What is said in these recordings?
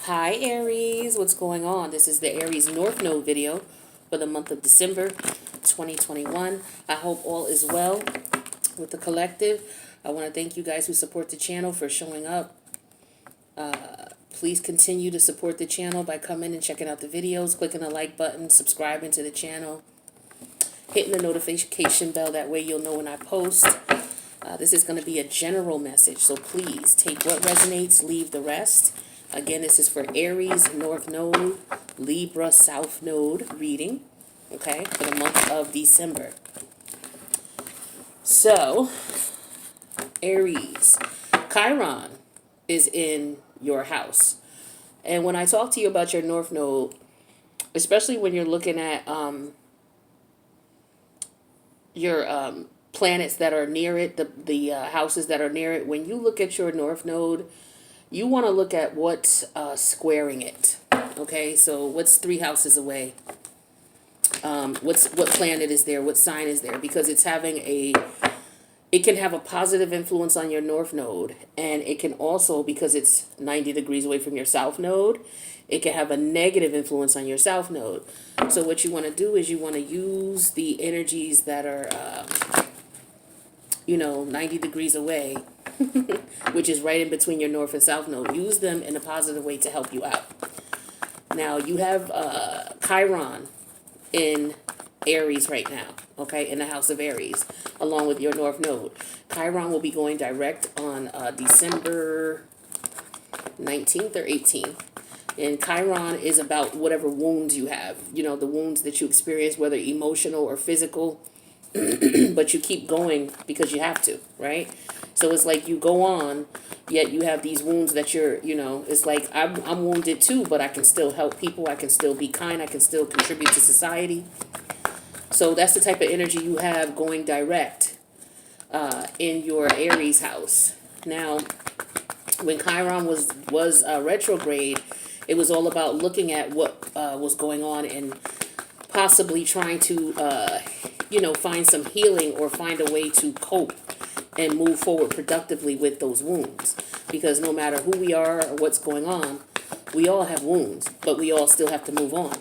Hi Aries, what's going on? This is the Aries North Node video for the month of December 2021. I hope all is well with the collective. I want to thank you guys who support the channel for showing up. Please continue to support the channel by coming and checking out the videos, clicking the like button, subscribing to the channel, hitting the notification bell. That way you'll know when I post. This is going to be a general message, so please take what resonates, leave the rest. Again, this is for Aries North Node, Libra South Node reading, okay, for the month of December. So, Aries, Chiron is in your house. And when I talk to you about your North Node, especially when you're looking at your planets that are near it, the houses that are near it, when you look at your North Node, you want to look at what's squaring it. Okay, so what's 3 houses away? What planet is there? What sign is there? Because it's having it can have a positive influence on your North Node, and it can also, because it's 90 degrees away from your South Node, it can have a negative influence on your South Node. So what you want to do is you want to use the energies that are 90 degrees away, which is right in between your North and South Node. Use them in a positive way to help you out. Now, you have Chiron in Aries right now, okay, in the house of Aries, along with your North Node. Chiron will be going direct on December 19th or 18th. And Chiron is about whatever wounds you have, the wounds that you experience, whether emotional or physical, but you keep going because you have to, right? So it's like you go on, yet you have these wounds that it's like I'm wounded too, but I can still help people. I can still be kind. I can still contribute to society. So that's the type of energy you have going direct in your Aries house. Now, when Chiron was retrograde, it was all about looking at what was going on and possibly trying to find some healing or find a way to cope and move forward productively with those wounds. Because no matter who we are or what's going on, we all have wounds, but we all still have to move on.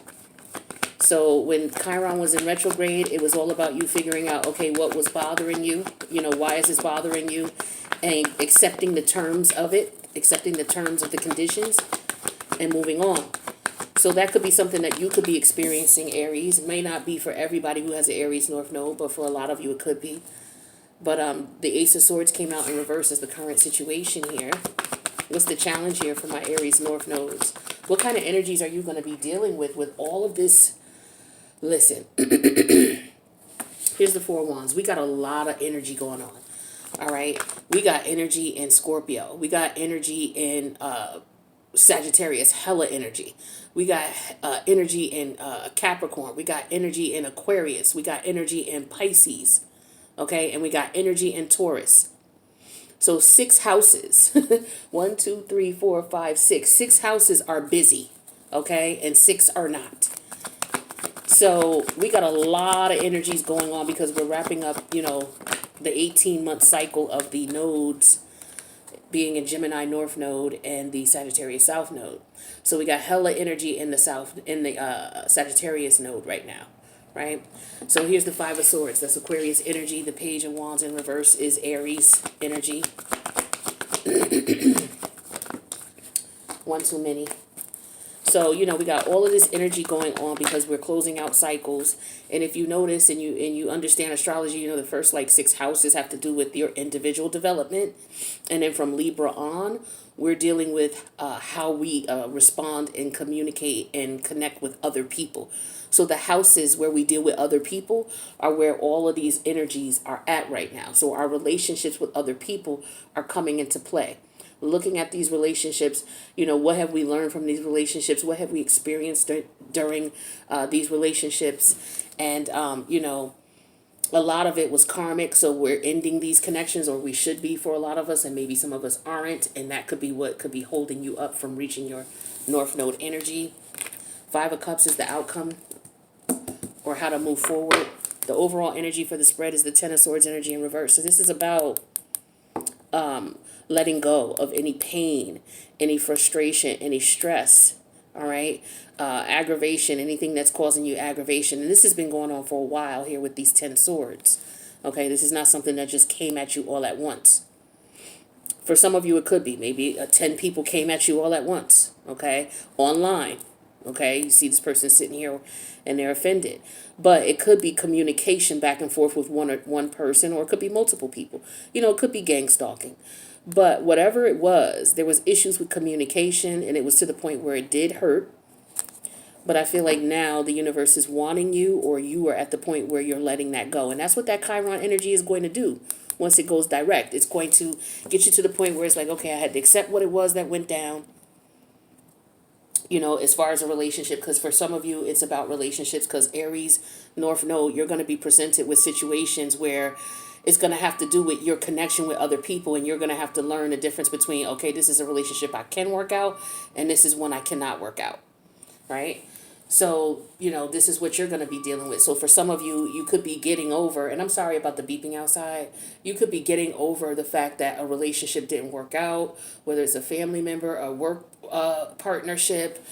So when Chiron was in retrograde, it was all about you figuring out, okay, what was bothering you? Why is this bothering you? And accepting the terms of it, accepting the terms of the conditions, and moving on. So that could be something that you could be experiencing, Aries. It may not be for everybody who has an Aries North Node, but for a lot of you it could be. But the Ace of Swords came out in reverse as the current situation here. What's the challenge here for my Aries North Nodes? What kind of energies are you going to be dealing with all of this? Listen, here's the 4 Wands. We got a lot of energy going on. All right. We got energy in Scorpio. We got energy in Sagittarius, hella energy. We got energy in Capricorn. We got energy in Aquarius. We got energy in Pisces. Okay. And we got energy in Taurus. So 6 houses. 1, 2, 3, 4, 5, 6. 6 houses are busy. Okay. And 6 are not. So we got a lot of energies going on because we're wrapping up, the 18-month cycle of the nodes being in Gemini North Node and the Sagittarius South Node. So we got hella energy in the Sagittarius Node right now, right? So here's the 5 of Swords. That's Aquarius energy. The Page of Wands in reverse is Aries energy. One too many. So, we got all of this energy going on because we're closing out cycles. And if you notice and you understand astrology, the first 6 houses have to do with your individual development. And then from Libra on, we're dealing with how we respond and communicate and connect with other people. So the houses where we deal with other people are where all of these energies are at right now. So our relationships with other people are coming into play. Looking at these relationships, what have we learned from these relationships? What have we experienced during these relationships? And, a lot of it was karmic. So we're ending these connections, or we should be for a lot of us, and maybe some of us aren't. And that could be what could be holding you up from reaching your North Node energy. 5 of Cups is the outcome or how to move forward. The overall energy for the spread is the 10 of Swords energy in reverse. So this is about letting go of any pain, any frustration, any stress. All right. Aggravation, anything that's causing you aggravation. And this has been going on for a while here with these 10 swords. Okay. This is not something that just came at you all at once. For some of you, it could be. Maybe 10 people came at you all at once. Okay. Online. Okay. You see this person sitting here and they're offended. But it could be communication back and forth with one person, or it could be multiple people. It could be gang stalking. But whatever it was, there was issues with communication, and it was to the point where it did hurt. But I feel like now the universe is wanting you, or you are at the point where you're letting that go. And that's what that Chiron energy is going to do once it goes direct. It's going to get you to the point where it's like, okay, I had to accept what it was that went down, as far as a relationship. Because for some of you, it's about relationships. Because Aries, North Node, you're going to be presented with situations where it's going to have to do with your connection with other people. And you're going to have to learn the difference between, okay, this is a relationship I can work out, and this is one I cannot work out. Right? So, this is what you're going to be dealing with. So for some of you, you could be getting over, and I'm sorry about the beeping outside, you could be getting over the fact that a relationship didn't work out, whether it's a family member, a work partnership,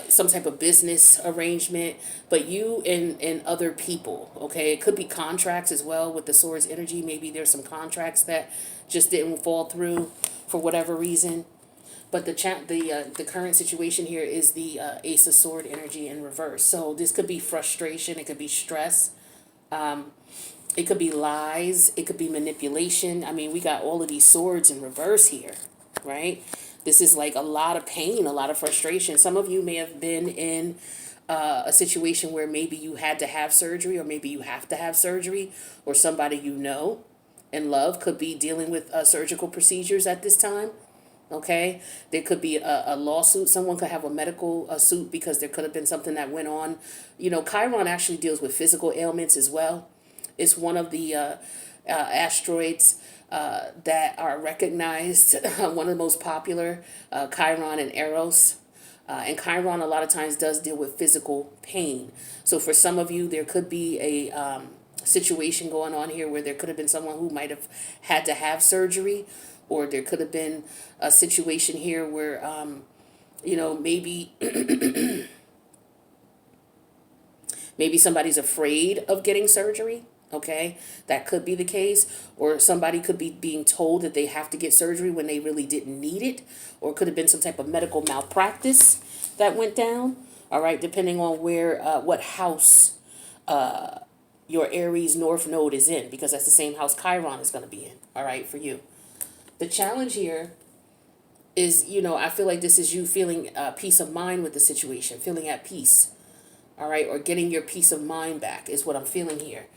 some type of business arrangement, but you and other people, okay? It could be contracts as well with the swords energy. Maybe there's some contracts that just didn't fall through for whatever reason. But the current situation here is the Ace of Sword energy in reverse. So this could be frustration. It could be stress. It could be lies. It could be manipulation. I mean, we got all of these swords in reverse here, right? This is like a lot of pain, a lot of frustration. Some of you may have been in a situation where maybe you had to have surgery, or maybe you have to have surgery, or somebody and love could be dealing with surgical procedures at this time. Okay, there could be a lawsuit. Someone could have a medical suit because there could have been something that went on. Chiron actually deals with physical ailments as well. It's one of the asteroids that are recognized, one of the most popular, Chiron and Eros. And Chiron a lot of times does deal with physical pain. So for some of you, there could be a situation going on here where there could have been someone who might have had to have surgery, or there could have been a situation here where, maybe maybe somebody's afraid of getting surgery. Okay, that could be the case. Or somebody could be being told that they have to get surgery when they really didn't need it. Or it could have been some type of medical malpractice that went down. All right, depending on what house your Aries North Node is in, because that's the same house Chiron is going to be in. All right, for you. The challenge here is, I feel like this is you feeling peace of mind with the situation, feeling at peace, all right, or getting your peace of mind back is what I'm feeling here.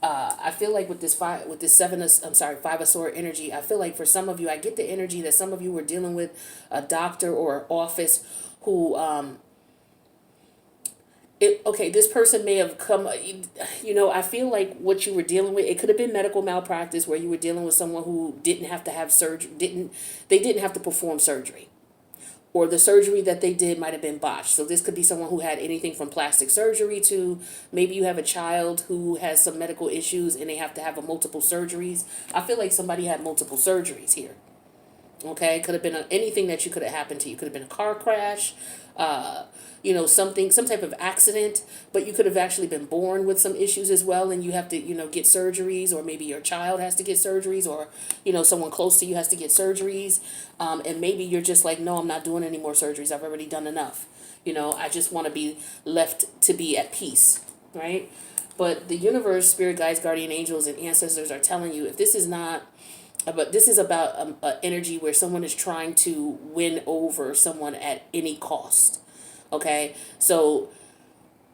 I feel like with this five of sword energy, I feel like for some of you, I get the energy that some of you were dealing with a doctor or office who this person may have come, I feel like what you were dealing with, it could have been medical malpractice where you were dealing with someone who didn't have to have surgery, they didn't have to perform surgery, or the surgery that they did might have been botched. So this could be someone who had anything from plastic surgery to maybe you have a child who has some medical issues and they have to have multiple surgeries. I feel like somebody had multiple surgeries here. Okay, it could have been anything that could have happened to you. Could have been a car crash, some type of accident, but you could have actually been born with some issues as well, and you have to, get surgeries, or maybe your child has to get surgeries, or, someone close to you has to get surgeries, and maybe you're just like, no, I'm not doing any more surgeries. I've already done enough. I just want to be left to be at peace, right? But the universe, spirit guides, guardian angels, and ancestors are telling you, if this is not, but this is about energy where someone is trying to win over someone at any cost. Okay, so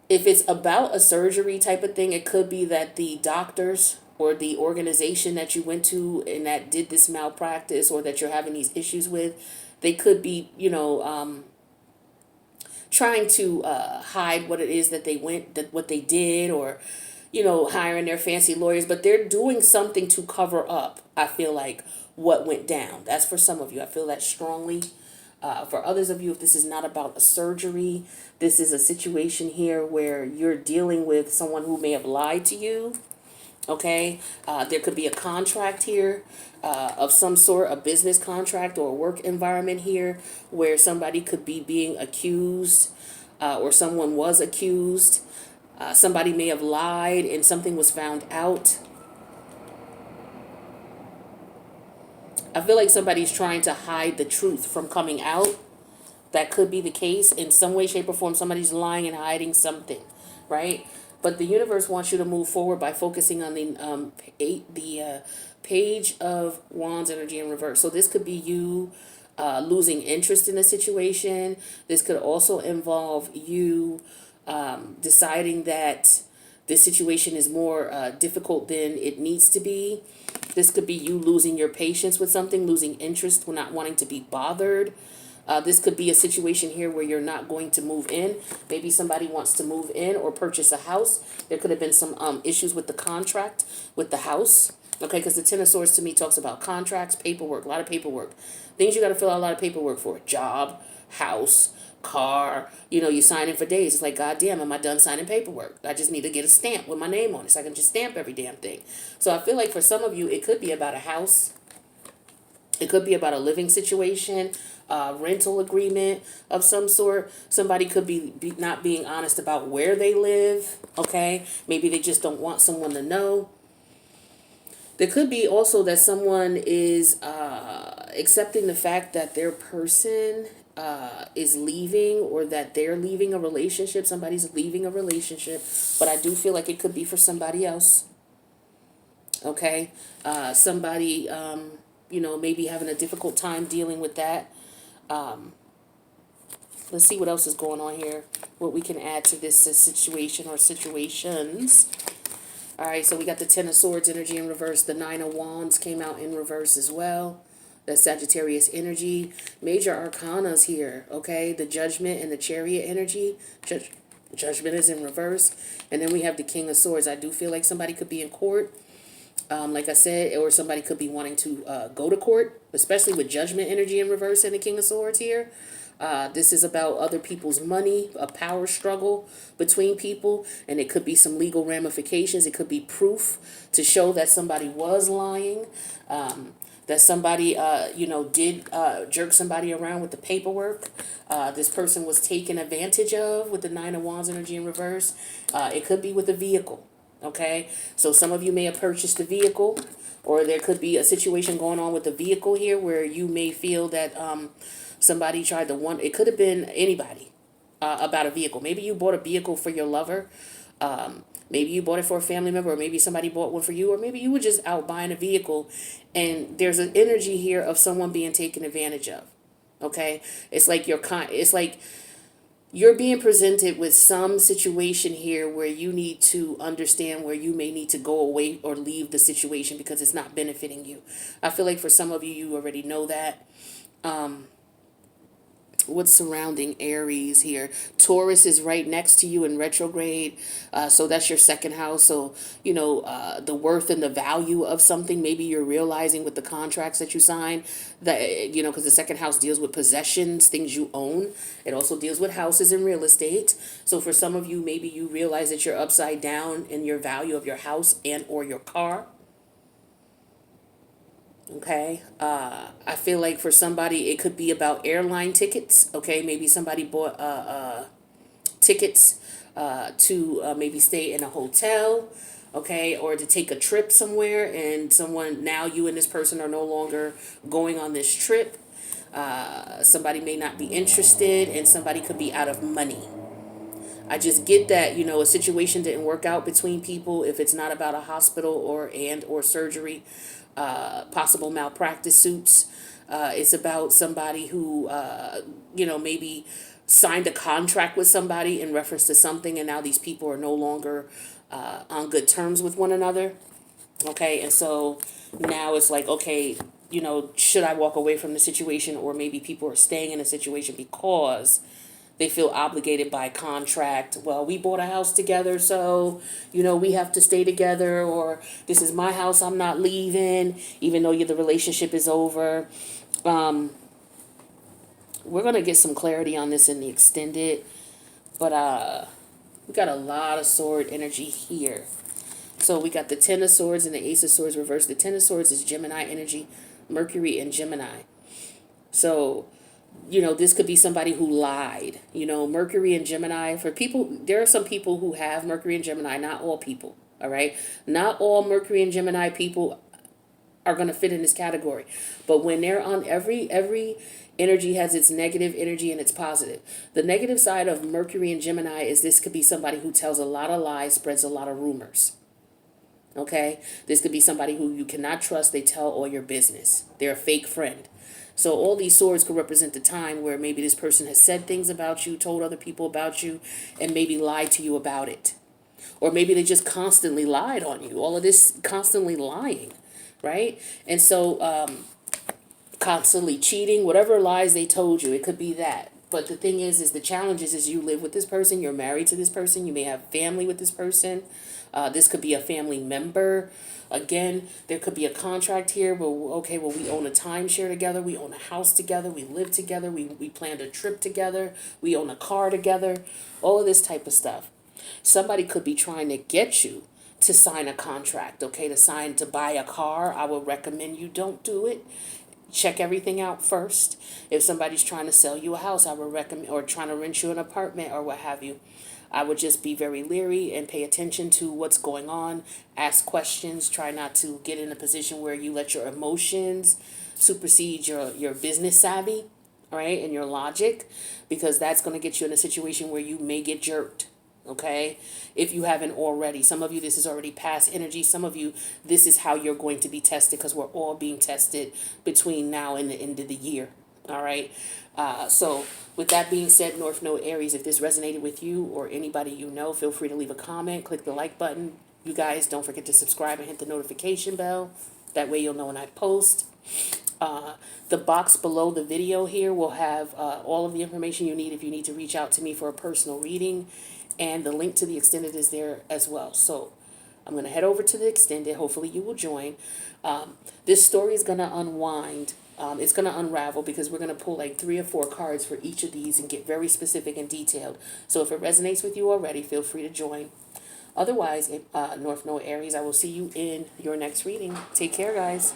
if it's about a surgery type of thing, it could be that the doctors or the organization that you went to and that did this malpractice, or that you're having these issues with, they could be, trying to hide what it is that what they did, or hiring their fancy lawyers, but they're doing something to cover up, I feel like, what went down. That's for some of you. I feel that strongly. For others of you, if this is not about a surgery, this is a situation here where you're dealing with someone who may have lied to you, Okay, there could be a contract here of some sort, a business contract or a work environment here where somebody could be being accused or someone was accused. Somebody may have lied and something was found out. I feel like somebody's trying to hide the truth from coming out. That could be the case in some way, shape, or form. Somebody's lying and hiding something, right? But the universe wants you to move forward by focusing on the page of wands energy in reverse. So this could be you losing interest in a situation. This could also involve you deciding that this situation is more difficult than it needs to be. This could be you losing your patience with something, losing interest, not wanting to be bothered. This could be a situation here where you're not going to move in. Maybe somebody wants to move in or purchase a house. There could have been some issues with the contract with the house. Okay, because the Ten of Swords to me talks about contracts, paperwork, a lot of paperwork. Things you got to fill out a lot of paperwork for. Job, house, car. You sign in for days. It's like, God damn, am I done signing paperwork? I just need to get a stamp with my name on it so I can just stamp every damn thing. So I feel like for some of you, it could be about a house. It could be about a living situation, rental agreement of some sort. Somebody could be not being honest about where they live, okay? Maybe they just don't want someone to know. There could be also that someone is accepting the fact that their person is leaving or that they're leaving a relationship. Somebody's leaving a relationship, but I do feel like it could be for somebody else, okay? Somebody... maybe having a difficult time dealing with that. Let's see what else is going on here, what we can add to this situation or situations. All right, so we got the Ten of Swords energy in reverse. The Nine of Wands came out in reverse as well. That Sagittarius energy. Major arcanas here, okay? The Judgment and the Chariot energy. Judgment is in reverse. And then we have the King of Swords. I do feel like somebody could be in court. Like I said, or somebody could be wanting to go to court, especially with Judgment energy in reverse and the King of Swords here. This is about other people's money, a power struggle between people, and it could be some legal ramifications. It could be proof to show that somebody was lying, that somebody, did jerk somebody around with the paperwork. This person was taken advantage of with the Nine of Wands energy in reverse. It could be with a vehicle. Okay, so some of you may have purchased a vehicle, or there could be a situation going on with the vehicle here where you may feel that somebody tried to it could have been anybody about a vehicle. Maybe you bought a vehicle for your lover. Maybe you bought it for a family member, or maybe somebody bought one for you, or maybe you were just out buying a vehicle and there's an energy here of someone being taken advantage of. Okay, it's like you're being presented with some situation here where you need to understand where you may need to go away or leave the situation because it's not benefiting you. I feel like for some of you, you already know that. What's surrounding Aries here? Taurus is right next to you in retrograde. So that's your second house. So, the worth and the value of something, maybe you're realizing with the contracts that you sign that, because the second house deals with possessions, things you own. It also deals with houses and real estate. So for some of you, maybe you realize that you're upside down in your value of your house and or your car. Okay, I feel like for somebody it could be about airline tickets. Okay, maybe somebody bought tickets to maybe stay in a hotel, okay, or to take a trip somewhere, and now you and this person are no longer going on this trip. Somebody may not be interested, and somebody could be out of money. I just get that, a situation didn't work out between people if it's not about a hospital or surgery, possible malpractice suits. It's about somebody who, maybe signed a contract with somebody in reference to something, and now these people are no longer on good terms with one another. Okay, and so now it's like, okay, should I walk away from the situation, or maybe people are staying in a situation because they feel obligated by contract. Well, we bought a house together, so, we have to stay together, or this is my house, I'm not leaving, even though the relationship is over. We're going to get some clarity on this in the extended, but we got a lot of sword energy here. So we got the Ten of Swords and the Ace of Swords reversed. The Ten of Swords is Gemini energy, Mercury and Gemini. So, this could be somebody who lied. Mercury and Gemini, for people, there are some people who have Mercury and Gemini, not all people, all right? Not all Mercury and Gemini people are going to fit in this category. But when they're on, every energy has its negative energy and its positive. The negative side of Mercury and Gemini is this could be somebody who tells a lot of lies, spreads a lot of rumors. Okay? This could be somebody who you cannot trust. They tell all your business. They're a fake friend. So all these swords could represent the time where maybe this person has said things about you, told other people about you, and maybe lied to you about it. Or maybe they just constantly lied on you. All of this constantly lying, right? And so constantly cheating, whatever lies they told you, it could be that. But the thing is the challenge is you live with this person, you're married to this person, you may have family with this person. This could be a family member. Again, there could be a contract here, but okay, well, we own a timeshare together, we own a house together, we live together, we planned a trip together, we own a car together, all of this type of stuff. Somebody could be trying to get you to sign a contract, okay, to buy a car. I would recommend you don't do it. Check everything out first. If somebody's trying to sell you a house, I would recommend, or trying to rent you an apartment or what have you, I would just be very leery and pay attention to what's going on. Ask questions. Try not to get in a position where you let your emotions supersede your business savvy, all right, and your logic, because that's going to get you in a situation where you may get jerked. Okay, if you haven't already. Some of you, this is already past energy. Some of you, this is how you're going to be tested, because we're all being tested between now and the end of the year. All right. So with that being said, North Node Aries, if this resonated with you or anybody you know, feel free to leave a comment, click the like button. You guys don't forget to subscribe and hit the notification bell. That way you'll know when I post. The box below the video here will have all of the information you need if you need to reach out to me for a personal reading. And the link to the extended is there as well. So I'm going to head over to the extended. Hopefully you will join. This story is going to unwind. It's going to unravel because we're going to pull like 3 or 4 cards for each of these and get very specific and detailed. So if it resonates with you already, feel free to join. Otherwise, North Node Aries, I will see you in your next reading. Take care, guys.